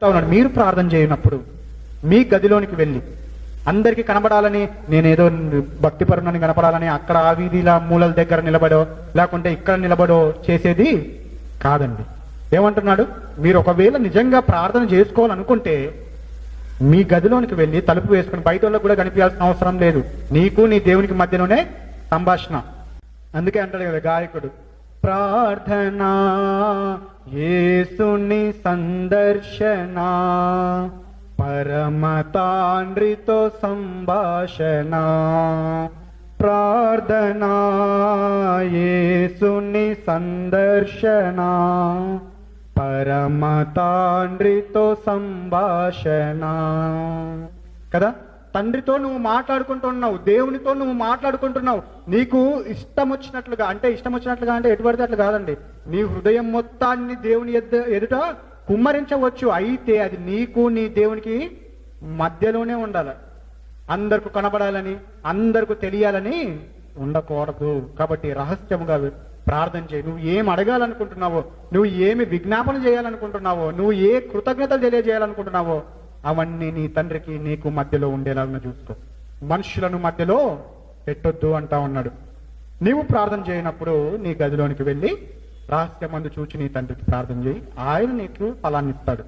ఉన్నాడు. మీరు ప్రార్థన చేయనప్పుడు మీ గదిలోనికి వెళ్ళి అందరికీ కనబడాలని, నేనేదో భక్తిపరుణని కనపడాలని అక్కడ ఆ వీధిలా మూలల దగ్గర నిలబడో లేకుంటే ఇక్కడ నిలబడో చేసేది కాదండి. ఏమంటున్నాడు? మీరు ఒకవేళ నిజంగా ప్రార్థన చేసుకోవాలనుకుంటే మీ గదిలోనికి వెళ్ళి తలుపు వేసుకుని బయట వాళ్ళకు కూడా కనిపించాల్సిన అవసరం లేదు. నీకు నీ దేవునికి మధ్యలోనే సంభాషణ. అందుకే అంటాడు కదా గాయకుడు, ప్రార్థనా యేసుని సందర్శన, పరమ తండ్రితో సంభాషణ. ప్రార్థనా యేసుని సందర్శన, పరమ తండ్రితో సంభాషణ. కదా, తండ్రితో నువ్వు మాట్లాడుకుంటున్నావు, దేవునితో నువ్వు మాట్లాడుకుంటున్నావు. నీకు ఇష్టం వచ్చినట్లుగా అంటే ఎటు పడితే అట్లా కాదండి. నీ హృదయం మొత్తాన్ని దేవుని ఎదుట కుమ్మరించవచ్చు. అయితే అది నీకు నీ దేవునికి మధ్యలోనే ఉండాలి. అందరికి కనబడాలని, అందరికి తెలియాలని ఉండకూడదు. కాబట్టి రహస్యముగా ప్రార్థన చేయి. నువ్వు ఏం అడగాలనుకుంటున్నావో, నువ్వు ఏమి విజ్ఞాపన చేయాలనుకుంటున్నావో, నువ్వు ఏ కృతజ్ఞతలు తెలియజేయాలనుకుంటున్నావో అవన్నీ నీ తండ్రికి నీకు మధ్యలో ఉండేలాగా చూసుకో. మనుషులను మధ్యలో పెట్టొద్దు అంటా ఉన్నాడు. నీవు ప్రార్థన చేయనప్పుడు నీ గదిలోనికి వెళ్ళి రహస్యమందు చూచి నీ తండ్రికి ప్రార్థన చేయి, ఆయన నీకు ఫలాన్ని ఇస్తాడు.